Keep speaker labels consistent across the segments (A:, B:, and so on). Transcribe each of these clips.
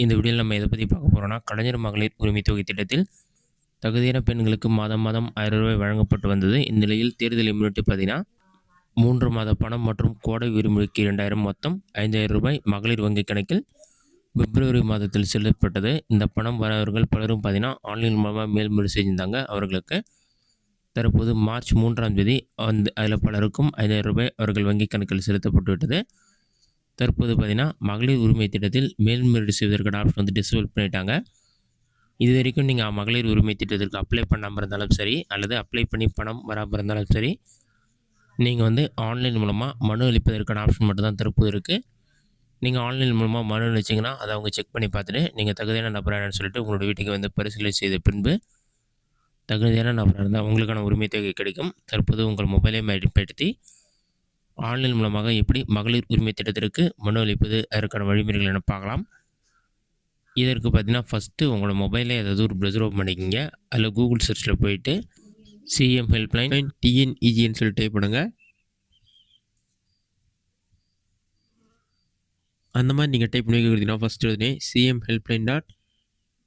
A: இந்த வீடியோவில் நம்ம எதை பற்றி பார்க்க போகிறோம்னா, கலைஞர் மகளிர் உரிமை தொகை திட்டத்தில் தகுதியான பெண்களுக்கு மாதம் மாதம் ரூ. 1000 வழங்கப்பட்டு வந்தது. இந்நிலையில் தேர்தலை முன்னிட்டு பார்த்தீங்கன்னா 3 மாத பணம் மற்றும் கோடை விடுமுறைக்கு 2000 மொத்தம் ரூ. 5000 மகளிர் வங்கிக் கணக்கில் பிப்ரவரி மாதத்தில் செலுத்தப்பட்டது. இந்த பணம் வரவர்கள் பலரும் பார்த்தீங்கன்னா ஆன்லைன் மூலமாக மேல்முறை செஞ்சிருந்தாங்க. அவர்களுக்கு தற்போது மார்ச் 3ஆம் தேதி அதில் பலருக்கும் ரூ. 5000 அவர்கள் வங்கிக் கணக்கில் செலுத்தப்பட்டு விட்டது. தற்போது பார்த்தீங்கன்னா மகளிர் உரிமை திட்டத்தில் மேல்முறையீடு செய்வதற்கான ஆப்ஷன் வந்து டிசேபிள் பண்ணிட்டாங்க. இது வரைக்கும் நீங்கள் மகளிர் உரிமை திட்டத்திற்கு அப்ளை பண்ணாமல் இருந்தாலும் சரி, அல்லது அப்ளை பண்ணி பணம் வராமல் இருந்தாலும் சரி, நீங்கள் வந்து ஆன்லைன் மூலமாக மனு அளிப்பதற்கான ஆப்ஷன் மட்டும் தான் தற்போது இருக்குது. நீங்கள் ஆன்லைன் மூலமாக மனு அளிச்சிங்கன்னா அதை அவங்க செக் பண்ணி பார்த்துட்டு நீங்கள் தகுதியான நபரானு சொல்லிட்டு உங்களோட வீட்டுக்கு வந்து பரிசீலனை செய்த பின்பு தகுதியான நபராக இருந்தால் உங்களுக்கான உரிமை தொகை கிடைக்கும். தற்போது உங்கள் மொபைலை பயன்படுத்தி ஆன்லைன் மூலமாக எப்படி மகளிர் உரிமை திட்டத்திற்கு மனு அளிப்பது, அதற்கான வழிமுறைகள் என்ன பார்க்கலாம். இதற்கு பார்த்தீங்கன்னா ஃபஸ்ட்டு உங்களோட மொபைலில் ஏதாவது ஒரு ப்ரௌசர் ஓப்பன் பண்ணிக்கிங்க. அதில் கூகுள் சர்ச்சில் போயிட்டு சிஎம் ஹெல்ப்லைன் டிஎன்இஜின்னு சொல்லி டைப் பண்ணுங்க. அந்த மாதிரி நீங்கள் டைப் பண்ணி கொடுத்தீங்கன்னா ஃபஸ்ட்டு உடனே சிஎம் ஹெல்ப்லைன்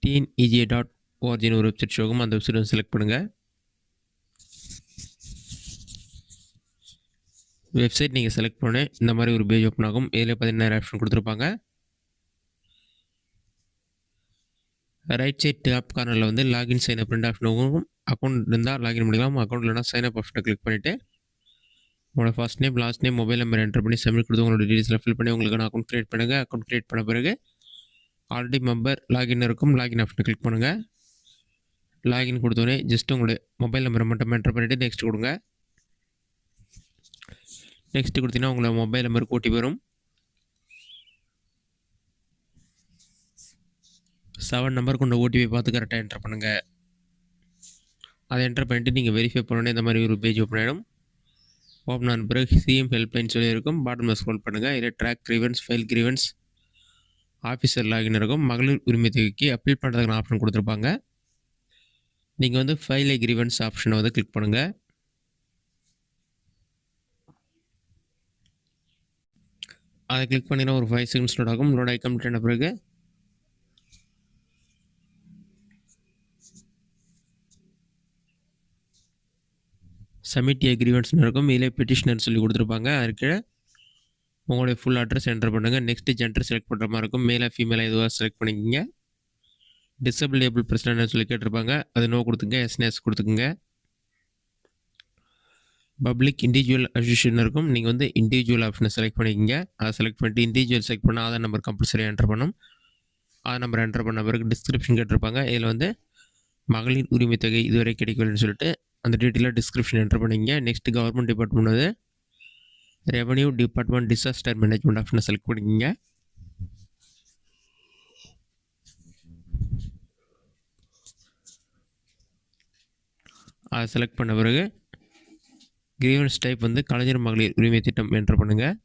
A: .tnej.org ஒரு வெப்சைட் ஷோகும். அந்த வெப்சைட் செலக்ட் பண்ணுங்கள். வெப்சைட் நீங்கள் செலக்ட் பண்ண இந்த மாதிரி ஒரு பேஜ் ஓப்பன் ஆகும். இதில் பார்த்தீங்கன்னா ஆப்ஷன் கொடுத்துருப்பாங்க. ரைட் சைட் டாப் கார்னரில் வந்து லாகின் சைன் அப் 2 ஆப்ஷன் ஆகும். அக்கௌண்ட் இருந்தால் லாகின் பண்ணிக்கலாம், அக்கௌண்ட் இல்லைனா சைன் அப் ஆப்ஷனை கிளிக் பண்ணிவிட்டு உங்களோட first name last name mobile number enter பண்ணி சப்மிட் கொடுத்து உங்களோட டீட்டெயில்ஸில் ஃபில் பண்ணி உங்களுக்கான அக்கௌண்ட் க்ரியேட் பண்ணுங்கள். அக்கௌண்ட் க்ரியேட் பண்ண பிறகு ஆல்ரெடி மெம்பர் லாகின் இருக்கும், லாகின் ஆப்ஷனை கிளிக் பண்ணுங்கள். லாகின் கொடுத்தோடனே ஜஸ்ட் உங்களோட மொபைல் நம்பரை மட்டும் என்டர் பண்ணிவிட்டு நெக்ஸ்ட் கொடுங்க. நெக்ஸ்ட் கொடுத்தீங்கன்னா உங்களோட மொபைல் நம்பருக்கு ஓடிபி வரும். 7 நம்பருக்கு உள்ள ஓடிபி பார்த்து கரெக்டாக என்டர் பண்ணுங்கள். அதை என்டர் பண்ணிவிட்டு நீங்கள் வெரிஃபை பண்ணோன்னே இந்த மாதிரி ஒரு பேஜ் ஓப்பன் ஆகிடும். ஓப்பன் ஆன பிறகு சிஎம் ஹெல்ப்லைன் சொல்லியிருக்கும். பாட்டமில் ஸ்க்ரோல் பண்ணுங்கள். இதில் track grievances, file grievances, officer login இருக்கும். மகளிர் உரிமை தொகைக்கு அப்பீல் பண்ணுறதுக்கான ஆப்ஷன் கொடுத்துருப்பாங்க. நீங்கள் வந்து ஃபைல் கிரீவன்ஸ் ஆப்ஷனை வந்து கிளிக் பண்ணுங்கள். அதை கிளிக் பண்ணிங்கன்னா ஒரு 5 செகண்ட்ஸ் லோட் ஆகும். லோட் ஆகி கம்ப்ளீட் ஆன பிறகு சப்மிட் கிரீவன்ஸ்னு இருக்கும். இதில் பெட்டிஷனர் சொல்லி கொடுத்துருப்பாங்க. அதுக்கு உங்களுடைய ஃபுல் அட்ரஸ் என்டர் பண்ணுங்கள். நெக்ஸ்ட் ஜெண்டர் செலக்ட் பண்ணுற மாதிரி இருக்கும். மேலாக ஃபீமேலாக எதுவாக செலக்ட் பண்ணிக்கோங்க. டிசபிள் ஏபிள் பர்சன் சொல்லி கேட்டிருப்பாங்க. அது நோ கொடுத்துங்க, எஸ்என்எஸ் கொடுத்துக்குங்க. பப்ளிக் இண்டிவிஜுவல் அசோசியேஷன் இருக்கும். நீங்கள் வந்து இண்டிவிஜுவல் ஆப்ஷனை செலக்ட் பண்ணிக்கோங்க. அதை செலக்ட் பண்ணிட்டு இண்டிவிஜுவல் செலக்ட் பண்ணால் ஆதார் நம்பர் கம்பல்சரியாக என்டர் பண்ணும். ஆதார் நம்பர் என்டர் பண்ண பிறகு டிஸ்கிரிப்ஷன் கேட்டிருப்பாங்க. இதில் வந்து மகளிர் உரிமை தொகை இதுவரை கிடைக்கலன்னு சொல்லிட்டு அந்த டீட்டெயிலாக டிஸ்கிரிப்ஷன் என்டர் பண்ணிங்க. நெக்ஸ்ட் கவர்மெண்ட் டிபார்ட்மெண்ட் வந்து ரெவன்யூ டிபார்ட்மெண்ட் டிசாஸ்டர் மேனேஜ்மெண்ட் ஆப்ஷனை செலக்ட் பண்ணிக்கோங்க. அதை செலக்ட் பண்ண பிறகு கிரீவன்ஸ் டைப் வந்து கலைஞர் மகளிர் உரிமை திட்டம் என்டர் பண்ணுங்கள்.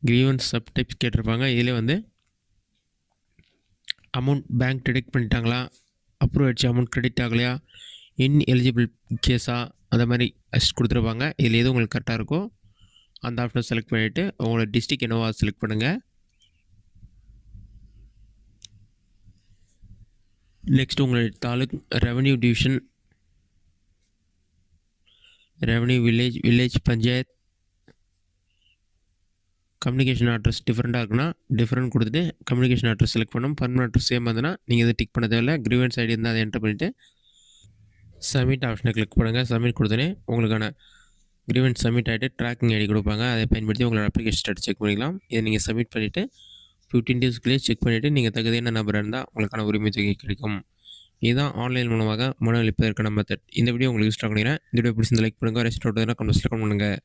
A: கிரீவன்ஸ் சப் டைப்ஸ் கேட்டிருப்பாங்க. இதில் வந்து அமௌண்ட் பேங்க் டிடெக்ட் பண்ணிட்டாங்களா, அப்ரூவ் ஆகிடுச்சு, அமௌண்ட் கிரெடிட் ஆகலையா, எலிஜிபிள் கேஸா, அந்த மாதிரி அசிஸ்ட் கொடுத்துருப்பாங்க. இதில் எது உங்களுக்கு கரெக்டாக இருக்கோ அந்த ஆப்ஷனை செலக்ட் பண்ணிவிட்டு உங்களோட டிஸ்ட்ரிக்ட் என்னவோ அதை செலக்ட் பண்ணுங்கள். நெக்ஸ்ட் உங்களுடைய taluk, revenue division, revenue village panchayat, communication address டிஃப்ரெண்ட்டாக இருக்குன்னா டிஃப்ரெண்ட் கொடுத்துட்டு கம்யூனிகேஷன் அட்ரஸ் செலக்ட் பண்ணணும். பர்மனெண்ட் அட்ரஸ் சேம் இருந்ததுன்னா நீங்கள் எது டிக் பண்ண தேவையில்லை. கிரீவன்ஸ் ஐடி இருந்தால் அதை என்டர் பண்ணிவிட்டு சப்மிட் ஆப்ஷனை கிளிக் பண்ணுங்கள். சப்மிட் கொடுத்தோன்னே உங்களுக்கான கிரீவன்ஸ் சப்மிட் ஆகிட்டு ட்ராக்கிங் ஐடி கொடுப்பாங்க. அதை பயன்படுத்தி உங்களோட அப்ளிகேஷன் ஸ்டேட்டஸ் செக் பண்ணிக்கலாம். இதை நீங்கள் சப்மிட் பண்ணிவிட்டு 15 டேஸ்க்குள்ளேயே செக் பண்ணிவிட்டு நீங்கள் தகுதியான நபராக இருந்தால் உங்களுக்கான உரிமை தொகை கிடைக்கும். இதுதான் ஆன்லைன் மூலமாக மனு அளிப்பதற்கான மெத்தட். இந்த வீடியோ உங்களுக்கு யூஸ் பண்ணிக்கிறேன். இந்த வீடியோ பிடிச்சிருந்த லைக் பண்ணுங்கள். ரெஸ்ட் கமெண்ட்ஸில் கமெண்ட் பண்ணுங்கள்.